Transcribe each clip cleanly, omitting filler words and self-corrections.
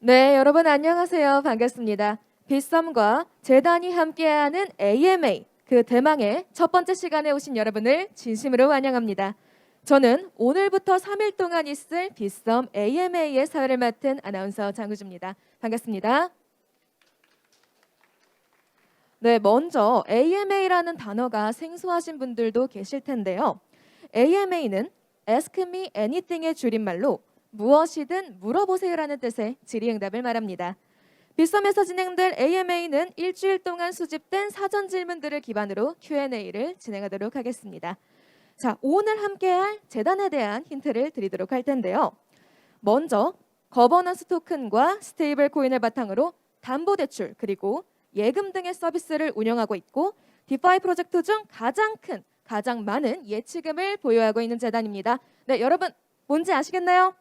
네, 여러분 안녕하세요. 반갑습니다. 빗썸과 재단이 함께하는 AMA, 그 대망의 첫 번째 시간에 오신 여러분을 진심으로 환영합니다. 저는 오늘부터 3일 동안 있을 빗썸 AMA의 사회를 맡은 아나운서 장우주입니다. 반갑습니다. 네, 먼저 AMA라는 단어가 생소하신 분들도 계실 텐데요. AMA는 Ask Me Anything의 줄임말로 무엇이든 물어보세요라는 뜻의 질의응답을 말합니다. 빗썸에서 진행될 AMA는 일주일 동안 수집된 사전 질문들을 기반으로 Q&A를 진행하도록 하겠습니다. 자, 오늘 함께할 재단에 대한 힌트를 드리도록 할 텐데요. 먼저 거버넌스 토큰과 스테이블 코인을 바탕으로 담보대출 그리고 예금 등의 서비스를 운영하고 있고 디파이 프로젝트 중 가장 큰, 가장 많은 예치금을 보유하고 있는 재단입니다. 네, 여러분 뭔지 아시겠나요?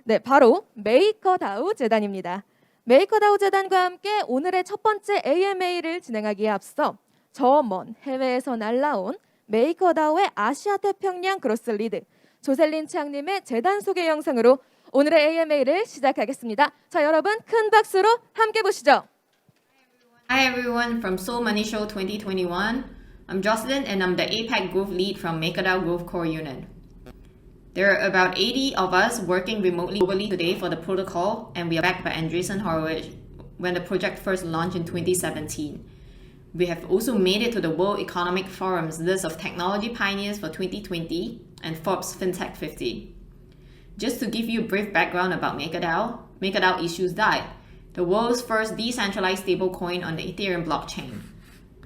네, 바로 메이커다우 재단입니다. 메이커다우 재단과 함께 오늘의 첫 번째 AMA를 진행하기에 앞서 저 먼 해외에서 날라온 메이커다우의 아시아 태평양 그로스 리드 조셀린 창님의 재단 소개 영상으로 오늘의 AMA를 시작하겠습니다. 자, 여러분 큰 박수로 함께 보시죠. Hi everyone from Seoul Money Show 2021. I'm Jocelyn and I'm the APAC Growth Lead from MakerDAO Growth Core Unit. There are about 80 of us working remotely globally today for the protocol, and we are backed by Andreessen Horowitz when the project first launched in 2017. We have also made it to the World Economic Forum's list of technology pioneers for 2020 and Forbes FinTech 50. Just to give you a brief background about MakerDAO, MakerDAO issues DAI, the world's first decentralized stablecoin on the Ethereum blockchain.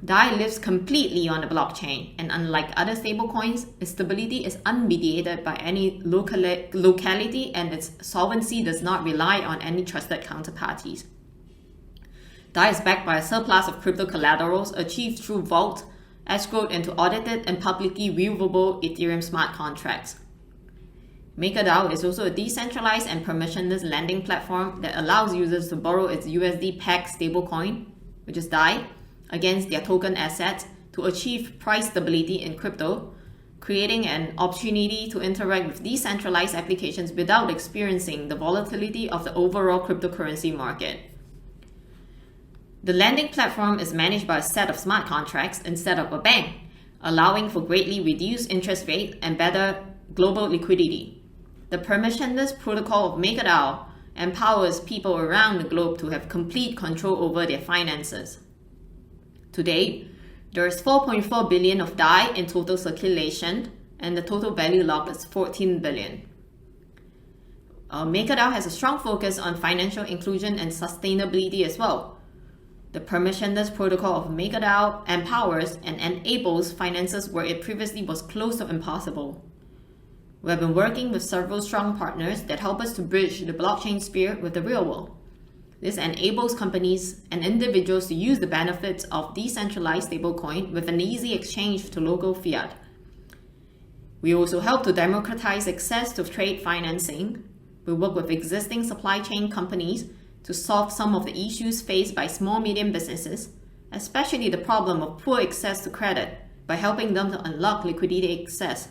DAI lives completely on the blockchain, and unlike other stablecoins, its stability is unmediated by any locality and its solvency does not rely on any trusted counterparties. DAI is backed by a surplus of crypto collaterals achieved through Vault, escrowed into audited and publicly viewable Ethereum smart contracts. MakerDAO is also a decentralized and permissionless lending platform that allows users to borrow its USD peg stablecoin, which is DAI, against their token assets to achieve price stability in crypto, creating an opportunity to interact with decentralized applications without experiencing the volatility of the overall cryptocurrency market. The lending platform is managed by a set of smart contracts instead of a bank, allowing for greatly reduced interest rate and better global liquidity. The permissionless protocol of MakerDAO empowers people around the globe to have complete control over their finances. Today, there is 4.4 billion of DAI in total circulation, and the total value locked is 14 billion. MakerDAO has a strong focus on financial inclusion and sustainability as well. The permissionless protocol of MakerDAO empowers and enables finances where it previously was close to impossible. We have been working with several strong partners that help us to bridge the blockchain sphere with the real world. This enables companies and individuals to use the benefits of decentralized stablecoin with an easy exchange to local fiat. We also help to democratize access to trade financing. We work with existing supply chain companies to solve some of the issues faced by small-medium businesses, especially the problem of poor access to credit, by helping them to unlock liquidity access.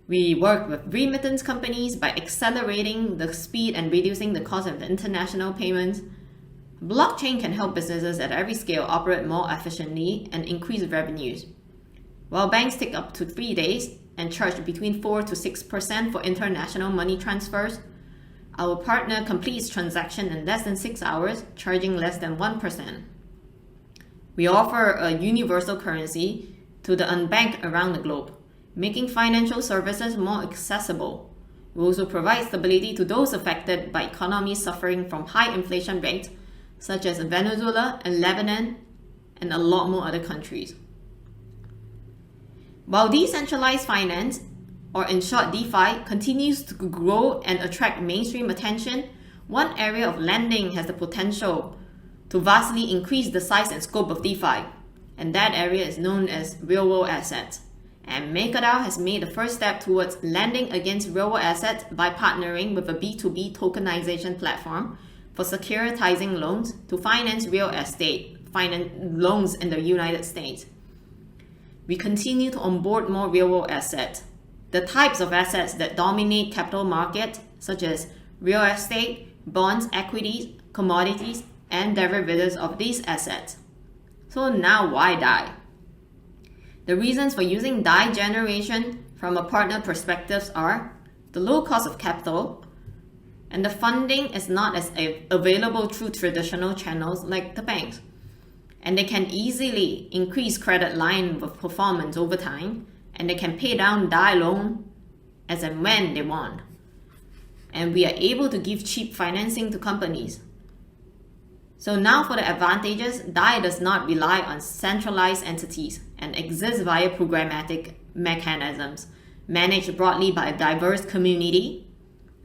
We work with remittance companies by accelerating the speed and reducing the cost of the international payments. Blockchain can help businesses at every scale operate more efficiently and increase revenues. While banks take up to 3 days and charge between 4 to 6% for international money transfers, our partner completes transaction in less than 6 hours, charging less than 1%. We offer a universal currency to the unbanked around the globe, making financial services more accessible. We also provide stability to those affected by economies suffering from high inflation rates, such as Venezuela and Lebanon, and a lot more other countries. While decentralized finance, or in short DeFi, continues to grow and attract mainstream attention, one area of lending has the potential to vastly increase the size and scope of DeFi, and that area is known as real-world assets. And MakerDAO has made the first step towards lending against real-world assets by partnering with a B2B tokenization platform for securitizing loans to finance real estate loans in the United States. We continue to onboard more real-world assets. The types of assets that dominate capital markets, such as real estate, bonds, equities, commodities, and derivatives of these assets. So now why DAI? The reasons for using DAI generation from a partner perspective are the low cost of capital, and the funding is not as available through traditional channels like the banks. And they can easily increase credit line of performance over time, and they can pay down DAI loan as and when they want. And we are able to give cheap financing to companies. So now for the advantages, DAI does not rely on centralized entities and exists via programmatic mechanisms managed broadly by a diverse community,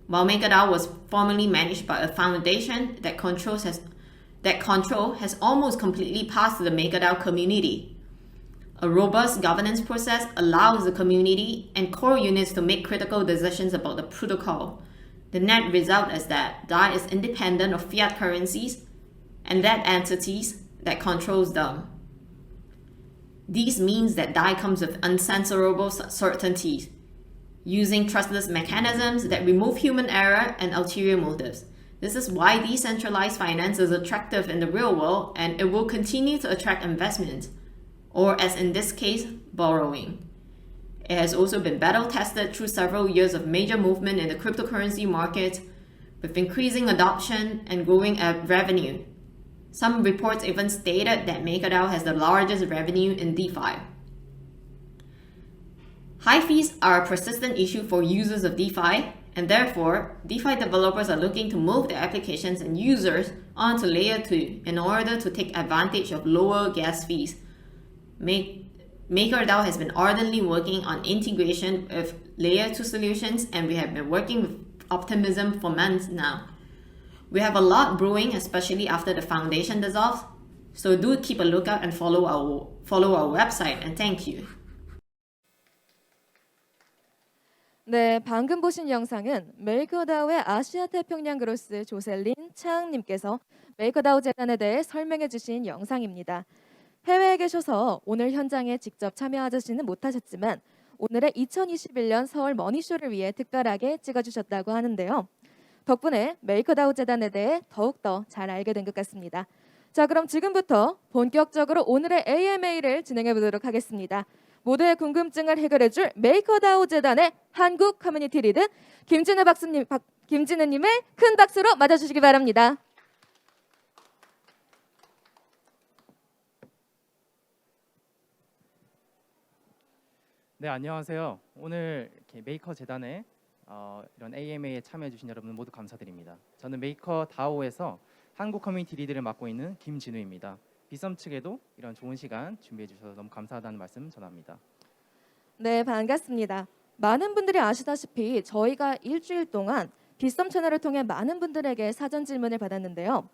while MakerDAO was formerly managed by a foundation that control has almost completely passed to the MakerDAO community. A robust governance process allows the community and core units to make critical decisions about the protocol. The net result is that DAI is independent of fiat currencies and that entities that controls them. This means that DAI comes with uncensorable certainties, using trustless mechanisms that remove human error and ulterior motives. This is why decentralized finance is attractive in the real world, and it will continue to attract investment, or as in this case, borrowing. It has also been battle tested through several years of major movement in the cryptocurrency market, with increasing adoption and growing revenue. Some reports even stated that MakerDAO has the largest revenue in DeFi. High fees are a persistent issue for users of DeFi, and therefore, DeFi developers are looking to move their applications and users onto Layer 2 in order to take advantage of lower gas fees. MakerDAO has been ardently working on integration with Layer 2 solutions, and we have been working with optimism for months now. We have a lot brewing, especially after the foundation dissolves, so do keep a lookout and follow our website, and thank you. 네, 방금 보신 영상은 메이커다오의 아시아 태평양 그로스 조셀린 차응님께서 메이커다오 재단에 대해 설명해 주신 영상입니다. 해외에 계셔서 오늘 현장에 직접 참여하지는 못하셨지만 오늘의 2021년 서울 머니쇼를 위해 특별하게 찍어주셨다고 하는데요. 덕분에 메이커다오 재단에 대해 더욱더 잘 알게 된 것 같습니다. 자, 그럼 지금부터 본격적으로 오늘의 AMA를 진행해 보도록 하겠습니다. 모두의 궁금증을 해결해줄 메이커다오 재단의 한국 커뮤니티 리드 김진우님의 큰 박수로 맞아주시기 바랍니다. 네, 안녕하세요. 오늘 이렇게 메이커 재단에 이런 AMA에 참여해 주신 여러분 모두 감사드립니다. 저는 메이커 다오에서 한국 커뮤니티 리드를 맡고 있는 김진우입니다. 비썸 측에도 이런 좋은 시간 준비해 주셔서 너무 감사하다는 말씀 전합니다. 네, 반갑습니다. 많은 분들이 아시다시피 저희가 일주일 동안 비썸 채널을 통해 많은 분들에게 사전 질문을 받았는데요.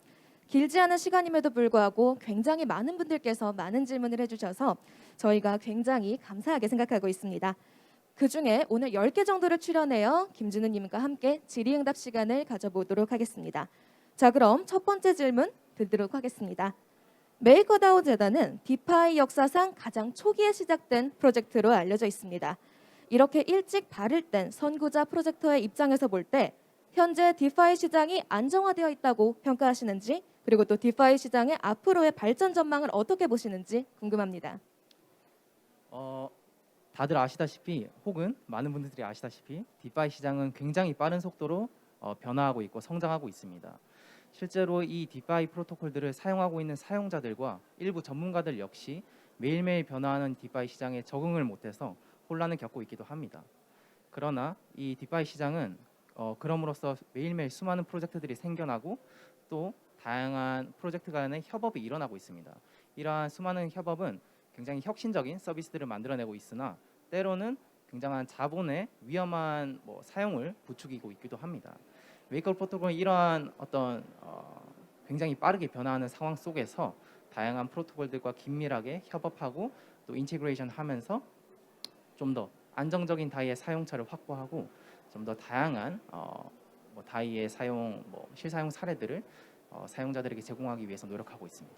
길지 않은 시간임에도 불구하고 굉장히 많은 분들께서 많은 질문을 해주셔서 저희가 굉장히 감사하게 생각하고 있습니다. 그중에 오늘 10개 정도를 출연해요. 김진우님과 함께 질의응답 시간을 가져보도록 하겠습니다. 자, 그럼 첫 번째 질문 드리도록 하겠습니다. 메이커다오 재단은 디파이 역사상 가장 초기에 시작된 프로젝트로 알려져 있습니다. 이렇게 일찍 발을 뗀 선구자 프로젝터의 입장에서 볼 때 현재 디파이 시장이 안정화되어 있다고 평가하시는지, 그리고 또 디파이 시장의 앞으로의 발전 전망을 어떻게 보시는지 궁금합니다. 다들 아시다시피 혹은 많은 분들이 아시다시피 디파이 시장은 굉장히 빠른 속도로 변화하고 있고 성장하고 있습니다. 실제로 이 디파이 프로토콜들을 사용하고 있는 사용자들과 일부 전문가들 역시 매일매일 변화하는 디파이 시장에 적응을 못해서 혼란을 겪고 있기도 합니다. 그러나 이 디파이 시장은 그럼으로써 매일매일 수많은 프로젝트들이 생겨나고 또 다양한 프로젝트 간의 협업이 일어나고 있습니다. 이러한 수많은 협업은 굉장히 혁신적인 서비스들을 만들어내고 있으나 때로는 굉장한 자본의 위험한 사용을 부추기고 있기도 합니다. 메이커 프로토콜은 이러한 어떤 굉장히 빠르게 변화하는 상황 속에서 다양한 프로토콜들과 긴밀하게 협업하고 또 인테그레이션 하면서 좀 더 안정적인 다이의 사용처를 확보하고 좀 더 다양한 다이의 사용 실사용 사례들을 사용자들에게 제공하기 위해서 노력하고 있습니다.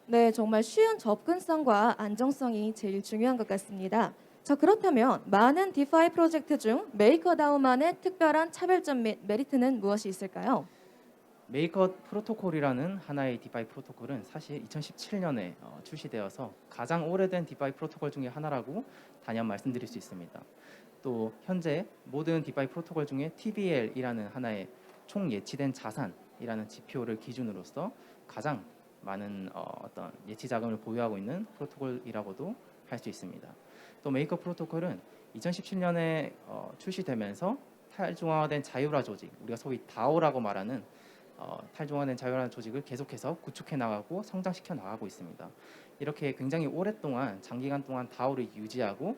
네, 정말 쉬운 접근성과 안정성이 제일 중요한 것 같습니다. 자, 그렇다면 많은 디파이 프로젝트 중 메이커다오만의 특별한 차별점 및 메리트는 무엇이 있을까요? 메이커 프로토콜이라는 하나의 디파이 프로토콜은 사실 2017년에 출시되어서 가장 오래된 디파이 프로토콜 중에 하나라고 단연 말씀드릴 수 있습니다. 또 현재 모든 디파이 프로토콜 중에 TVL이라는 하나의 총 예치된 자산이라는 지표를 기준으로서 가장 많은 어떤 예치 자금을 보유하고 있는 프로토콜이라고도 할 수 있습니다. 또 메이커 프로토콜은 2017년에 출시되면서 탈중앙화된 자율화 조직, 우리가 소위 DAO라고 말하는 탈중앙화된 자율화 조직을 계속해서 구축해 나가고 성장시켜 나가고 있습니다. 이렇게 굉장히 오랫동안 장기간 동안 DAO를 유지하고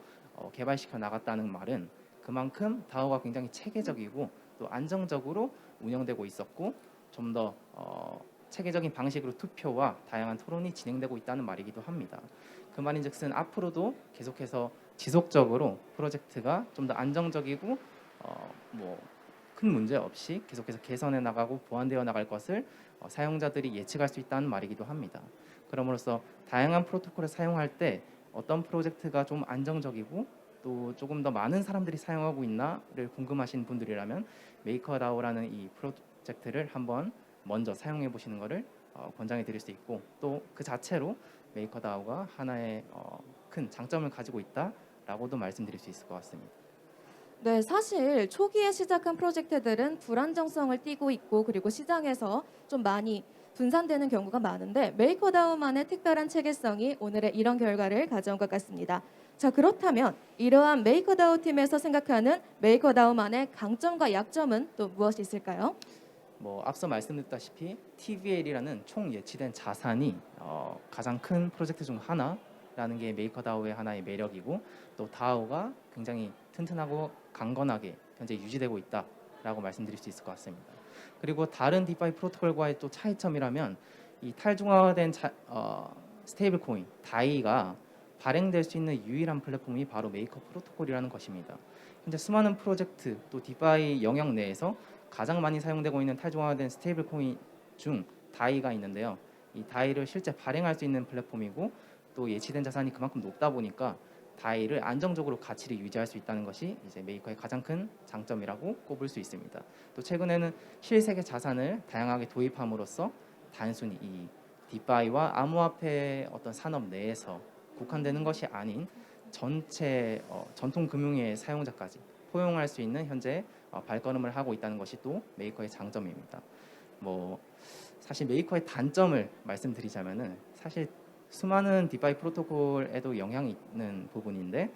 개발시켜 나갔다는 말은 그만큼 DAO가 굉장히 체계적이고 또 안정적으로 운영되고 있었고 좀 더 체계적인 방식으로 투표와 다양한 토론이 진행되고 있다는 말이기도 합니다. 그 말인즉슨 앞으로도 계속해서 지속적으로 프로젝트가 좀 더 안정적이고 큰 문제 없이 계속해서 개선해 나가고 보완되어 나갈 것을 사용자들이 예측할 수 있다는 말이기도 합니다. 그럼으로써 다양한 프로토콜을 사용할 때 어떤 프로젝트가 좀 안정적이고 또 조금 더 많은 사람들이 사용하고 있나를 궁금하신 분들이라면 메이커다오라는 이 프로젝트를 한번 먼저 사용해 보시는 것을 권장해 드릴 수 있고 또 그 자체로 메이커다오가 하나의 큰 장점을 가지고 있다라고도 말씀드릴 수 있을 것 같습니다. 네, 사실 초기에 시작한 프로젝트들은 불안정성을 띠고 있고 그리고 시장에서 좀 많이 분산되는 경우가 많은데 메이커다오만의 특별한 체계성이 오늘의 이런 결과를 가져온 것 같습니다. 자, 그렇다면 이러한 메이커다오 팀에서 생각하는 메이커다오만의 강점과 약점은 또 무엇이 있을까요? 앞서 말씀드렸다시피 TVL이라는 총 예치된 자산이 가장 큰 프로젝트 중 하나라는 게 메이커다오의 하나의 매력이고 또 다오가 굉장히 튼튼하고 강건하게 현재 유지되고 있다라고 말씀드릴 수 있을 것 같습니다. 그리고 다른 디파이 프로토콜과의 또 차이점이라면 이 탈중앙화된 스테이블 코인 다이가 발행될 수 있는 유일한 플랫폼이 바로 메이커 프로토콜이라는 것입니다. 현재 수많은 프로젝트 또 디파이 영역 내에서 가장 많이 사용되고 있는 탈중앙화된 스테이블 코인 중 다이가 있는데요. 이 다이를 실제 발행할 수 있는 플랫폼이고 또 예치된 자산이 그만큼 높다 보니까 다이를 안정적으로 가치를 유지할 수 있다는 것이 이제 메이커의 가장 큰 장점이라고 꼽을 수 있습니다. 또 최근에는 실세계 자산을 다양하게 도입함으로써 단순히 이 디파이와 암호화폐 어떤 산업 내에서 국한되는 것이 아닌 전체 전통 금융의 사용자까지 포용할 수 있는 현재 발걸음을 하고 있다는 것이 또 메이커의 장점입니다. 사실 메이커의 단점을 말씀드리자면은 사실 수많은 디파이 프로토콜에도 영향이 있는 부분인데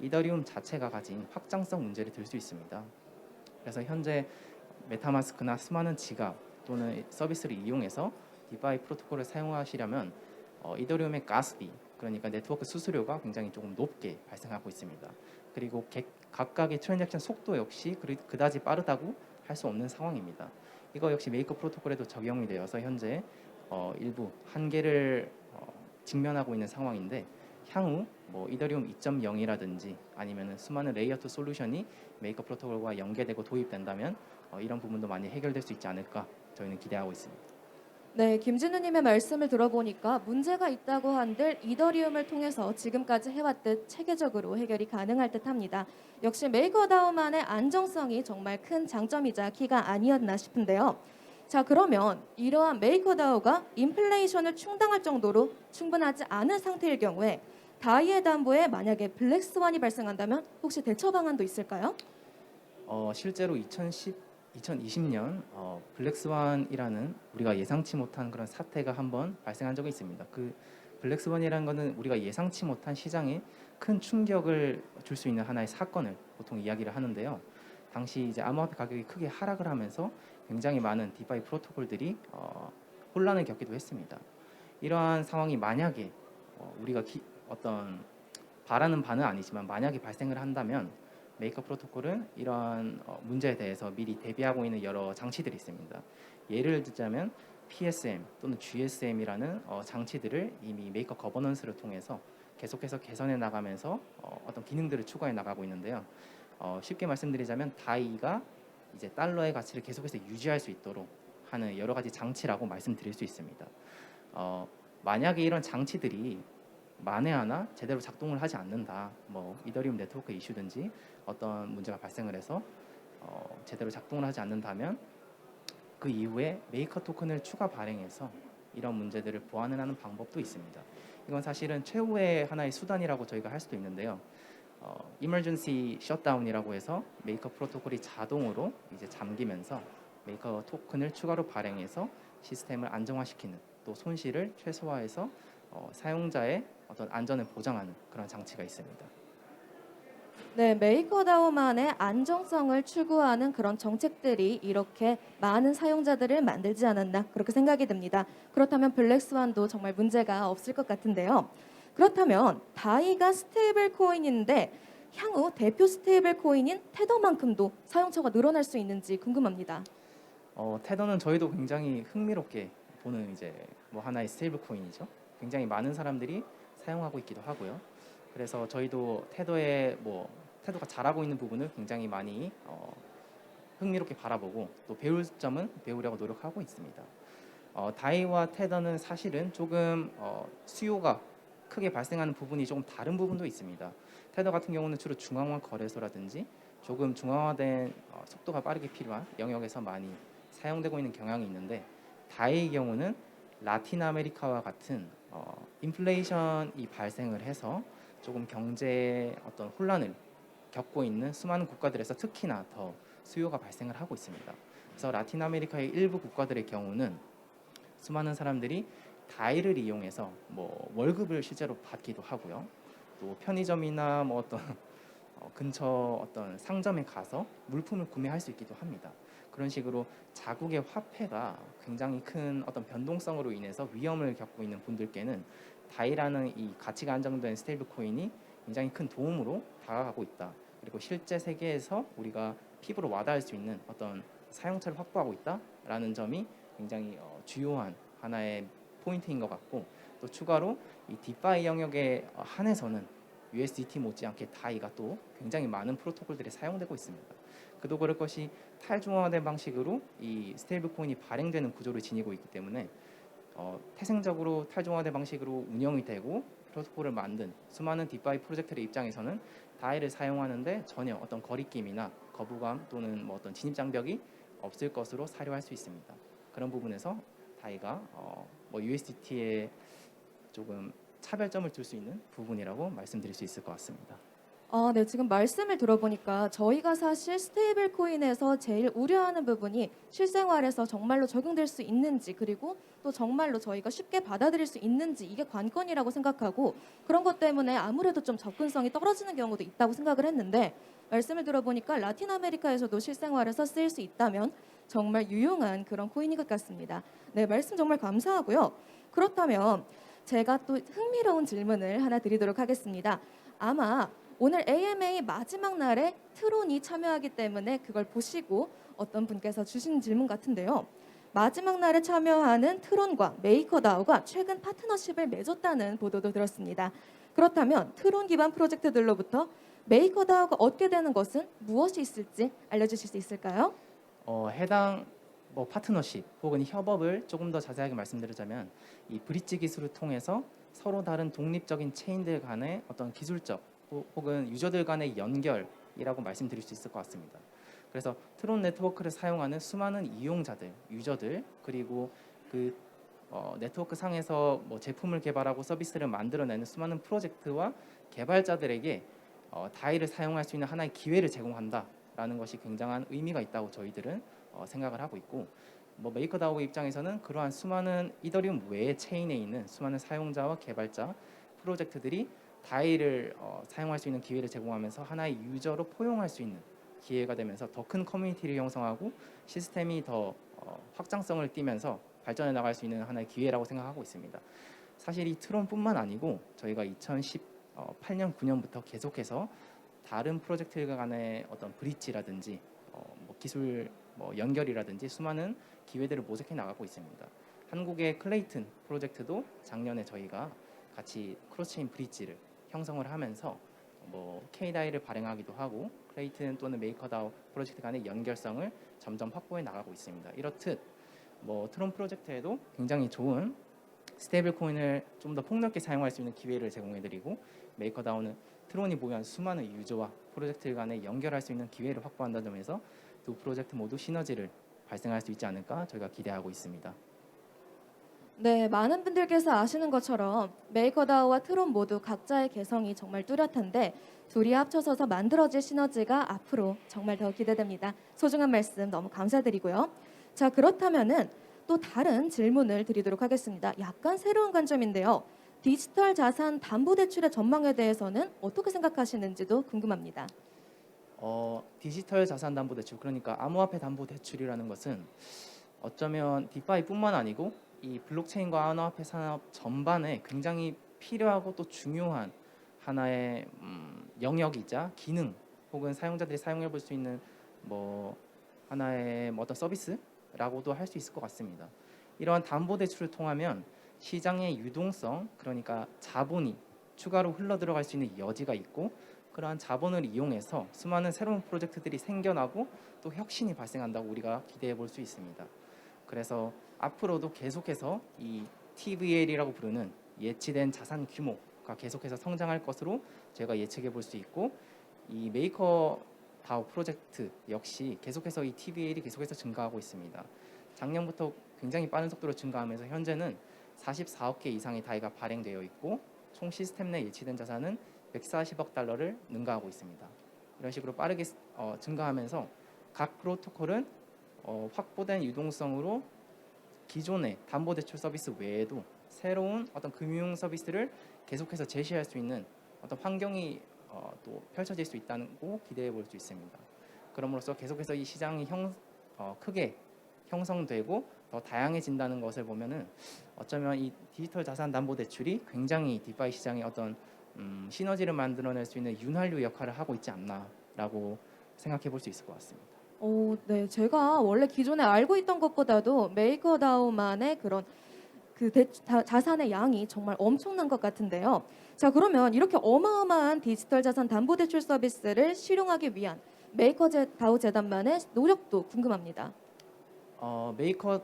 이더리움 자체가 가진 확장성 문제를 들 수 있습니다. 그래서 현재 메타마스크나 수많은 지갑 또는 서비스를 이용해서 디파이 프로토콜을 사용하시려면 이더리움의 가스비 그러니까 네트워크 수수료가 굉장히 조금 높게 발생하고 있습니다. 그리고 각각의 트랜잭션 속도 역시 그다지 빠르다고 할 수 없는 상황입니다. 이거 역시 메이커 프로토콜에도 적용이 되어서 현재 일부 한계를 직면하고 있는 상황인데 향후 이더리움 2.0이라든지 아니면 수많은 레이어 2 솔루션이 메이커 프로토콜과 연계되고 도입된다면 이런 부분도 많이 해결될 수 있지 않을까 저희는 기대하고 있습니다. 네, 김진우님의 말씀을 들어보니까 문제가 있다고 한들 이더리움을 통해서 지금까지 해왔듯 체계적으로 해결이 가능할 듯합니다. 역시 메이커다오만의 안정성이 정말 큰 장점이자 키가 아니었나 싶은데요. 자, 그러면 이러한 메이커다오가 인플레이션을 충당할 정도로 충분하지 않은 상태일 경우에 다이의 담보에 만약에 블랙스완이 발생한다면 혹시 대처 방안도 있을까요? 실제로 2020년 블랙스완이라는 우리가 예상치 못한 그런 사태가 한번 발생한 적이 있습니다. 그 블랙스완이라는 것은 우리가 예상치 못한 시장에 큰 충격을 줄 수 있는 하나의 사건을 보통 이야기를 하는데요. 당시 이제 암호화폐 가격이 크게 하락을 하면서 굉장히 많은 디파이 프로토콜들이 혼란을 겪기도 했습니다. 이러한 상황이 만약에 우리가 어떤 바라는 바는 아니지만 만약에 발생을 한다면 메이커 프로토콜은 이러한 문제에 대해서 미리 대비하고 있는 여러 장치들이 있습니다. 예를 들자면 PSM 또는 GSM이라는 장치들을 이미 메이커 거버넌스를 통해서 계속해서 개선해 나가면서 어떤 기능들을 추가해 나가고 있는데요. 쉽게 말씀드리자면 다이가 이제 달러의 가치를 계속해서 유지할 수 있도록 하는 여러 가지 장치라고 말씀드릴 수 있습니다. 만약에 이런 장치들이 만에 하나 제대로 작동을 하지 않는다. 뭐 이더리움 네트워크 이슈든지 어떤 문제가 발생을 해서 제대로 작동을 하지 않는다면 그 이후에 메이커 토큰을 추가 발행해서 이런 문제들을 보완을 하는 방법도 있습니다. 이건 사실은 최후의 하나의 수단이라고 저희가 할 수도 있는데요. 이머전시 셧다운이라고 해서 메이커 프로토콜이 자동으로 이제 잠기면서 메이커 토큰을 추가로 발행해서 시스템을 안정화시키는, 또 손실을 최소화해서 사용자의 어떤 안전을 보장하는 그런 장치가 있습니다. 네, 메이커다오만의 안정성을 추구하는 그런 정책들이 이렇게 많은 사용자들을 만들지 않았나 그렇게 생각이 듭니다. 그렇다면 블랙스완도 정말 문제가 없을 것 같은데요. 그렇다면 다이가 스테이블 코인인데 향후 대표 스테이블 코인인 테더만큼도 사용처가 늘어날 수 있는지 궁금합니다. 테더는 저희도 굉장히 흥미롭게 보는 이제 뭐 하나의 스테이블 코인이죠. 굉장히 많은 사람들이 사용하고 있기도 하고요. 그래서 저희도 테더가 잘하고 있는 부분을 굉장히 많이 흥미롭게 바라보고 또 배울 점은 배우려고 노력하고 있습니다. 다이와 테더는 사실은 조금 수요가 크게 발생하는 부분이 조금 다른 부분도 있습니다. 테더 같은 경우는 주로 중앙화 거래소라든지 조금 중앙화된 속도가 빠르게 필요한 영역에서 많이 사용되고 있는 경향이 있는데, 다이의 경우는 라틴 아메리카와 같은 인플레이션이 발생을 해서 조금 경제 어떤 혼란을 겪고 있는 수많은 국가들에서 특히나 더 수요가 발생을 하고 있습니다. 그래서 라틴 아메리카의 일부 국가들의 경우는 수많은 사람들이 다이를 이용해서 뭐 월급을 실제로 받기도 하고요. 또 편의점이나 뭐 어떤 근처 어떤 상점에 가서 물품을 구매할 수 있기도 합니다. 그런 식으로 자국의 화폐가 굉장히 큰 어떤 변동성으로 인해서 위험을 겪고 있는 분들께는 다이라는 이 가치가 안정된 스테이블 코인이 굉장히 큰 도움으로 다가가고 있다. 그리고 실제 세계에서 우리가 피부로 와닿을 수 있는 어떤 사용처를 확보하고 있다라는 점이 굉장히 주요한 하나의 포인트인 것 같고, 또 추가로 이 디파이 영역에 한해서는 USDT 못지않게 다이가 또 굉장히 많은 프로토콜들이 사용되고 있습니다. 그도 그럴 것이 탈중앙화된 방식으로 이 스테이블 코인이 발행되는 구조를 지니고 있기 때문에 태생적으로 탈중앙화된 방식으로 운영이 되고 프로토콜을 만든 수많은 디파이 프로젝트의 입장에서는 다이를 사용하는데 전혀 어떤 거리낌이나 거부감 또는 뭐 어떤 진입 장벽이 없을 것으로 사료할 수 있습니다. 그런 부분에서 다이가 USDT에 조금 차별점을 둘 수 있는 부분이라고 말씀드릴 수 있을 것 같습니다. 네, 지금 말씀을 들어보니까 저희가 사실 스테이블 코인에서 제일 우려하는 부분이 실생활에서 정말로 적용될 수 있는지, 그리고 또 정말로 저희가 쉽게 받아들일 수 있는지, 이게 관건이라고 생각하고, 그런 것 때문에 아무래도 좀 접근성이 떨어지는 경우도 있다고 생각을 했는데, 말씀을 들어보니까 라틴 아메리카에서도 실생활에서 쓰일 수 있다면 정말 유용한 그런 코인인 것 같습니다. 네, 말씀 정말 감사하고요. 그렇다면 제가 또 흥미로운 질문을 하나 드리도록 하겠습니다. 아마 오늘 AMA 마지막 날에 트론이 참여하기 때문에 그걸 보시고 어떤 분께서 주신 질문 같은데요. 마지막 날에 참여하는 트론과 메이커다오가 최근 파트너십을 맺었다는 보도도 들었습니다. 그렇다면 트론 기반 프로젝트들로부터 메이커다오가 얻게 되는 것은 무엇이 있을지 알려주실 수 있을까요? 해당 파트너십 혹은 협업을 조금 더 자세하게 말씀드리자면, 이 브릿지 기술을 통해서 서로 다른 독립적인 체인들 간의 어떤 기술적 혹은 유저들 간의 연결이라고 말씀드릴 수 있을 것 같습니다. 그래서 트론 네트워크를 사용하는 수많은 이용자들, 유저들, 그리고 그 네트워크 상에서 제품을 개발하고 서비스를 만들어내는 수많은 프로젝트와 개발자들에게 다이를 사용할 수 있는 하나의 기회를 제공한다라는 것이 굉장한 의미가 있다고 저희들은 생각을 하고 있고, 메이커다오 입장에서는 그러한 수많은 이더리움 외의 체인에 있는 수많은 사용자와 개발자 프로젝트들이 다이를 사용할 수 있는 기회를 제공하면서 하나의 유저로 포용할 수 있는 기회가 되면서 더 큰 커뮤니티를 형성하고 시스템이 더 확장성을 띠면서 발전해 나갈 수 있는 하나의 기회라고 생각하고 있습니다. 사실 이 트론뿐만 아니고 저희가 2018년, 9년부터 계속해서 다른 프로젝트 간의 어떤 브릿지라든지 기술 연결이라든지 수많은 기회들을 모색해 나가고 있습니다. 한국의 클레이튼 프로젝트도 작년에 저희가 같이 크로스체인 브릿지를 형성을 하면서 K다이를 발행하기도 하고 클레이튼 또는 메이커다오 프로젝트 간의 연결성을 점점 확보해 나가고 있습니다. 이렇듯 트론 프로젝트에도 굉장히 좋은 스테이블 코인을 좀 더 폭넓게 사용할 수 있는 기회를 제공해드리고, 메이커다오는 트론이 보유한 수많은 유저와 프로젝트 간에 연결할 수 있는 기회를 확보한다는 점에서 두 프로젝트 모두 시너지를 발생할 수 있지 않을까 저희가 기대하고 있습니다. 네, 많은 분들께서 아시는 것처럼 메이커다오와 트론 모두 각자의 개성이 정말 뚜렷한데 둘이 합쳐져서 만들어질 시너지가 앞으로 정말 더 기대됩니다. 소중한 말씀 너무 감사드리고요. 자, 그렇다면은 또 다른 질문을 드리도록 하겠습니다. 약간 새로운 관점인데요. 디지털 자산 담보 대출의 전망에 대해서는 어떻게 생각하시는지도 궁금합니다. 디지털 자산 담보 대출, 그러니까 암호화폐 담보 대출이라는 것은 어쩌면 디파이뿐만 아니고 이 블록체인과 암호화폐 산업 전반에 굉장히 필요하고 또 중요한 하나의 영역이자 기능, 혹은 사용자들이 사용해 볼 수 있는 뭐 하나의 어떤 서비스라고도 할 수 있을 것 같습니다. 이러한 담보 대출을 통하면 시장의 유동성, 그러니까 자본이 추가로 흘러 들어갈 수 있는 여지가 있고, 그러한 자본을 이용해서 수많은 새로운 프로젝트들이 생겨나고 또 혁신이 발생한다고 우리가 기대해 볼 수 있습니다. 그래서 앞으로도 계속해서 이 TVL이라고 부르는 예치된 자산 규모가 계속해서 성장할 것으로 제가 예측해 볼 수 있고, 이 메이커 다오 프로젝트 역시 계속해서 이 TVL이 계속해서 증가하고 있습니다. 작년부터 굉장히 빠른 속도로 증가하면서 현재는 44억 개 이상의 다이가 발행되어 있고, 총 시스템 내 예치된 자산은 140억 달러를 능가하고 있습니다. 이런 식으로 빠르게 증가하면서 각 프로토콜은 확보된 유동성으로 기존의 담보대출 서비스 외에도 새로운 어떤 금융 서비스를 계속해서 제시할 수 있는 어떤 환경이 또 펼쳐질 수 있다고 기대해 볼 수 있습니다. 그럼으로써 계속해서 이 시장이 크게 형성되고 더 다양해진다는 것을 보면은 어쩌면 이 디지털 자산 담보 대출이 굉장히 디파이 시장의 어떤 시너지를 만들어낼 수 있는 윤활유 역할을 하고 있지 않나라고 생각해 볼 수 있을 것 같습니다. 네, 제가 원래 기존에 알고 있던 것보다도 메이커다오만의 그런 자산의 양이 정말 엄청난 것 같은데요. 자, 그러면 이렇게 어마어마한 디지털 자산 담보 대출 서비스를 실용하기 위한 메이커다오 재단만의 노력도 궁금합니다. 메이커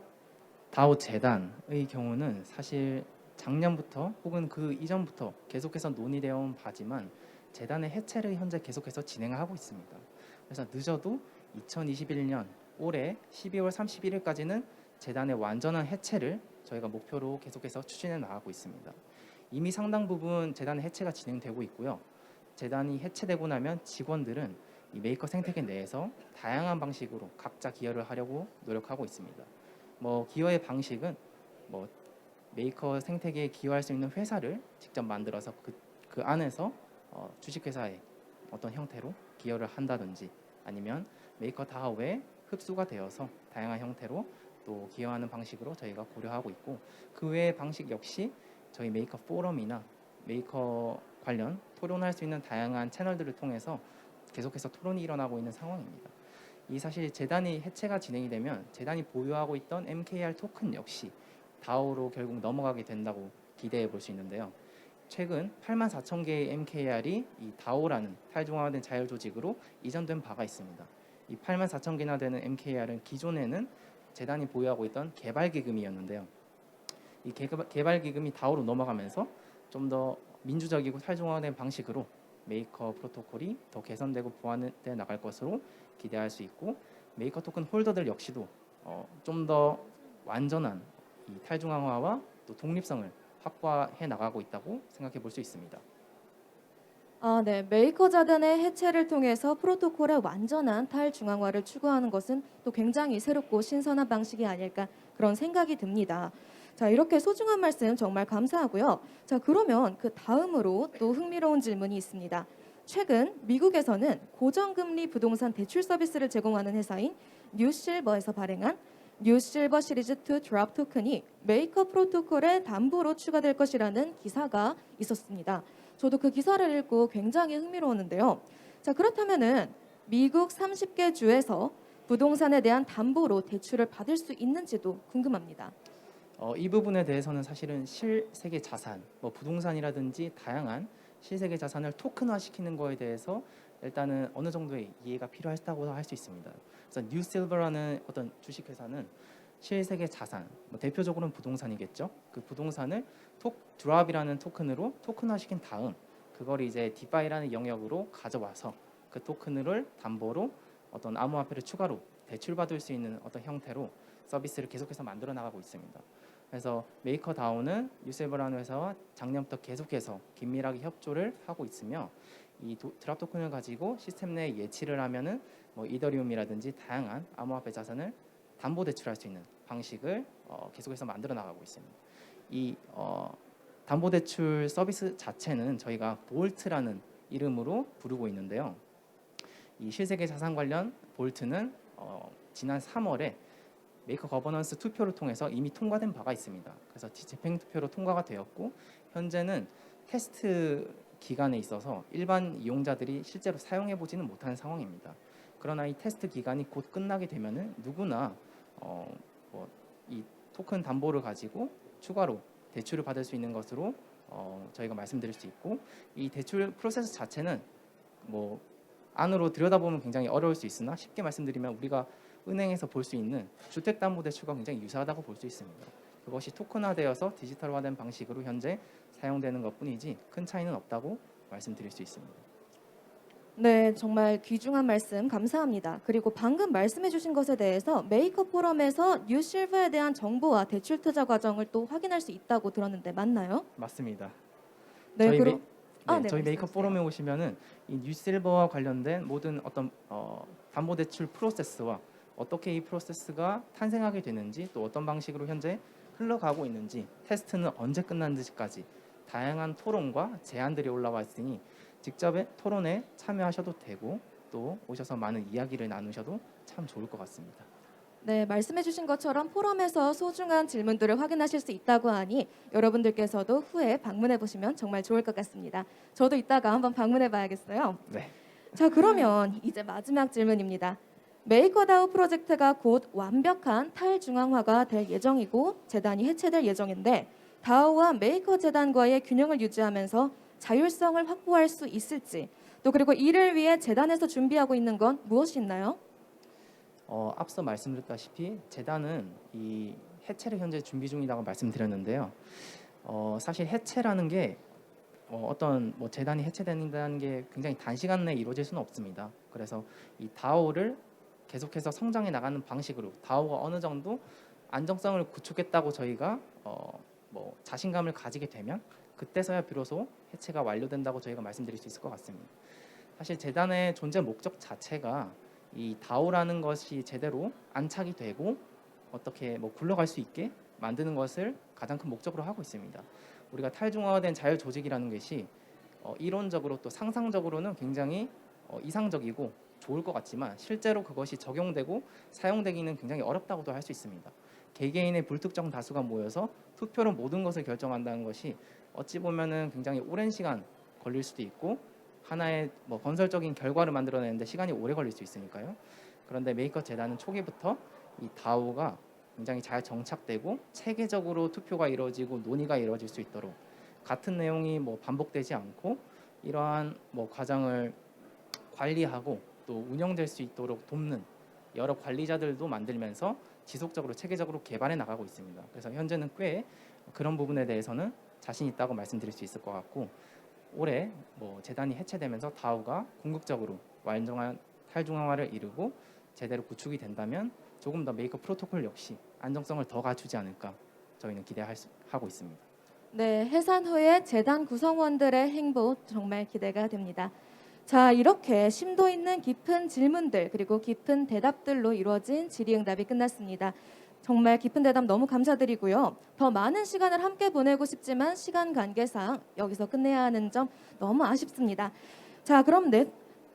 다오 재단의 경우는 사실 작년부터 혹은 그 이전부터 계속해서 논의되어 온 바지만 재단의 해체를 현재 계속해서 진행하고 있습니다. 그래서 늦어도 2021년 올해 12월 31일까지는 재단의 완전한 해체를 저희가 목표로 계속해서 추진해 나가고 있습니다. 이미 상당 부분 재단의 해체가 진행되고 있고요. 재단이 해체되고 나면 직원들은 이 메이커 생태계 내에서 다양한 방식으로 각자 기여를 하려고 노력하고 있습니다. 기여의 방식은 메이커 생태계에 기여할 수 있는 회사를 직접 만들어서 그 안에서 주식회사의 어떤 형태로 기여를 한다든지, 아니면 메이커 다오에 흡수가 되어서 다양한 형태로 또 기여하는 방식으로 저희가 고려하고 있고, 그 외의 방식 역시 저희 메이커 포럼이나 메이커 관련 토론할 수 있는 다양한 채널들을 통해서 계속해서 토론이 일어나고 있는 상황입니다. 이 사실 재단이 해체가 진행이 되면 재단이 보유하고 있던 MKR 토큰 역시 다오로 결국 넘어가게 된다고 기대해 볼 수 있는데요. 최근 84,000개의 MKR이 이 다오라는 탈중앙화된 자율 조직으로 이전된 바가 있습니다. 이 84,000개나 되는 MKR은 기존에는 재단이 보유하고 있던 개발 기금이었는데요. 이 개발 기금이 다오로 넘어가면서 좀 더 민주적이고 탈중앙화된 방식으로 메이커 프로토콜이 더 개선되고 보완돼 나갈 것으로 기대할 수 있고, 메이커 토큰 홀더들 역시도 좀 더 완전한 이 탈중앙화와 또 독립성을 확보해 나가고 있다고 생각해 볼 수 있습니다. 네, 메이커 재단의 해체를 통해서 프로토콜의 완전한 탈중앙화를 추구하는 것은 또 굉장히 새롭고 신선한 방식이 아닐까 그런 생각이 듭니다. 자, 이렇게 소중한 말씀 정말 감사하고요. 자, 그러면 그 다음으로 또 흥미로운 질문이 있습니다. 최근 미국에서는 고정금리 부동산 대출 서비스를 제공하는 회사인 뉴실버에서 발행한 뉴실버 시리즈 2 드랍 토큰이 메이커 프로토콜의 담보로 추가될 것이라는 기사가 있었습니다. 저도 그 기사를 읽고 굉장히 흥미로웠는데요. 자, 그렇다면은 미국 30개 주에서 부동산에 대한 담보로 대출을 받을 수 있는지도 궁금합니다. 이 부분에 대해서는 사실은 실세계 자산, 부동산이라든지 다양한 실세계 자산을 토큰화시키는 거에 대해서 일단은 어느 정도의 이해가 필요하다고 할 수 있습니다. 그래서 뉴실버라는 어떤 주식회사는 실세계 자산, 뭐 대표적으로는 부동산이겠죠. 그 부동산을 드랍이라는 토큰으로 토큰화시킨 다음 그걸 이제 디파이라는 영역으로 가져와서 그 토큰을 담보로 어떤 암호화폐를 추가로 대출받을 수 있는 어떤 형태로 서비스를 계속해서 만들어 나가고 있습니다. 그래서 메이커다오는 유세버라는 회사와 작년부터 계속해서 긴밀하게 협조를 하고 있으며 이 드랍 토큰을 가지고 시스템 내에 예치를 하면은 뭐 이더리움이라든지 다양한 암호화폐 자산을 담보 대출할 수 있는 방식을 계속해서 만들어 나가고 있습니다. 이 담보 대출 서비스 자체는 저희가 볼트라는 이름으로 부르고 있는데요. 이 실세계 자산 관련 볼트는 지난 3월에 메이커 거버넌스 투표를 통해서 이미 통과된 바가 있습니다. 그래서 재평 투표로 통과가 되었고 현재는 테스트 기간에 있어서 일반 이용자들이 실제로 사용해 보지는 못하는 상황입니다. 그러나 이 테스트 기간이 곧 끝나게 되면은 누구나 이 토큰 담보를 가지고 추가로 대출을 받을 수 있는 것으로 저희가 말씀드릴 수 있고 이 대출 프로세스 자체는 뭐 안으로 들여다보면 굉장히 어려울 수 있으나 쉽게 말씀드리면 우리가 은행에서 볼 수 있는 주택담보대출과 굉장히 유사하다고 볼 수 있습니다. 그것이 토큰화되어서 디지털화된 방식으로 현재 사용되는 것뿐이지 큰 차이는 없다고 말씀드릴 수 있습니다. 네, 정말 귀중한 말씀 감사합니다. 그리고 방금 말씀해주신 것에 대해서 메이커 포럼에서 뉴실버에 대한 정보와 대출 투자 과정을 또 확인할 수 있다고 들었는데 맞나요? 맞습니다. 네, 저희 그럼 네, 저희 메이커 말씀하세요. 포럼에 오시면은 이 뉴실버와 관련된 모든 어떤 담보대출 프로세스와 어떻게 이 프로세스가 탄생하게 되는지 또 어떤 방식으로 현재 흘러가고 있는지 테스트는 언제 끝났는지까지 다양한 토론과 제안들이 올라와 있으니 직접 토론에 참여하셔도 되고 또 오셔서 많은 이야기를 나누셔도 참 좋을 것 같습니다. 네, 말씀해주신 것처럼 포럼에서 소중한 질문들을 확인하실 수 있다고 하니 여러분들께서도 후에 방문해 보시면 정말 좋을 것 같습니다. 저도 이따가 한번 방문해 봐야겠어요. 네. 자, 그러면 이제 마지막 질문입니다. 메이커다오 프로젝트가 곧 완벽한 탈중앙화가 될 예정이고 재단이 해체될 예정인데 다오와 메이커 재단과의 균형을 유지하면서 자율성을 확보할 수 있을지 또 그리고 이를 위해 재단에서 준비하고 있는 건 무엇이 있나요? 앞서 말씀드렸다시피 재단은 이 해체를 현재 준비 중이라고 말씀드렸는데요. 사실 해체라는 게 어떤 뭐 재단이 해체된다는 게 굉장히 단시간 내에 이루어질 수는 없습니다. 그래서 이 다오를 계속해서 성장해 나가는 방식으로 다오가 어느 정도 안정성을 구축했다고 저희가 뭐 자신감을 가지게 되면 그때서야 비로소 해체가 완료된다고 저희가 말씀드릴 수 있을 것 같습니다. 사실 재단의 존재 목적 자체가 이 다오라는 것이 제대로 안착이 되고 어떻게 뭐 굴러갈 수 있게 만드는 것을 가장 큰 목적으로 하고 있습니다. 우리가 탈중화된 자율 조직이라는 것이 이론적으로 또 상상적으로는 굉장히 이상적이고 좋을 것 같지만 실제로 그것이 적용되고 사용되기는 굉장히 어렵다고도 할 수 있습니다. 개개인의 불특정 다수가 모여서 투표로 모든 것을 결정한다는 것이 어찌 보면은 굉장히 오랜 시간 걸릴 수도 있고 하나의 뭐 건설적인 결과를 만들어내는데 시간이 오래 걸릴 수 있으니까요. 그런데 메이커 재단은 초기부터 이 다오가 굉장히 잘 정착되고 체계적으로 투표가 이루어지고 논의가 이루어질 수 있도록 같은 내용이 뭐 반복되지 않고 이러한 뭐 과정을 관리하고 또 운영될 수 있도록 돕는 여러 관리자들도 만들면서 지속적으로 체계적으로 개발해 나가고 있습니다. 그래서 현재는 꽤 그런 부분에 대해서는 자신 있다고 말씀드릴 수 있을 것 같고 올해 뭐 재단이 해체되면서 다오가 궁극적으로 완전한 탈중앙화를 이루고 제대로 구축이 된다면 조금 더 메이커 프로토콜 역시 안정성을 더 갖추지 않을까 저희는 기대하고 있습니다. 네, 해산 후에 재단 구성원들의 행보 정말 기대가 됩니다. 자, 이렇게 심도 있는 깊은 질문들 그리고 깊은 대답들로 이루어진 질의응답이 끝났습니다. 정말 깊은 대답 너무 감사드리고요. 더 많은 시간을 함께 보내고 싶지만 시간 관계상 여기서 끝내야 하는 점 너무 아쉽습니다. 자, 그럼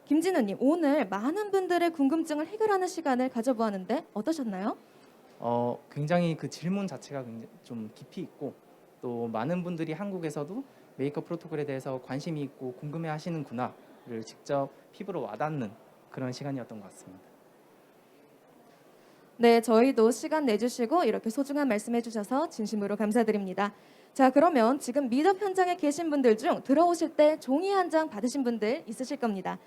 김진우님 오늘 많은 분들의 궁금증을 해결하는 시간을 가져보았는데 어떠셨나요? 굉장히 그 질문 자체가 굉장히 좀 깊이 있고 또 많은 분들이 한국에서도 메이커 프로토콜에 대해서 관심이 있고 궁금해하시는구나를 직접 피부로 와닿는 그런 시간이었던 것 같습니다. 네, 저희도 시간 내주시고 이렇게 소중한 말씀해 주셔서 진심으로 감사드립니다. 자, 그러면 지금 미덥 현장에 계신 분들 중 들어오실 때 종이 한 장 받으신 분들 있으실 겁니다.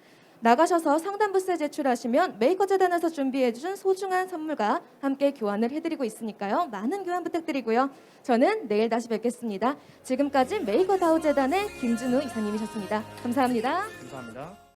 나가셔서 상담 부스에 제출하시면 메이커 재단에서 준비해준 소중한 선물과 함께 교환을 해드리고 있으니까요. 많은 교환 부탁드리고요. 저는 내일 다시 뵙겠습니다. 지금까지 메이커 다우 재단의 김준우 이사님이셨습니다. 감사합니다. 감사합니다.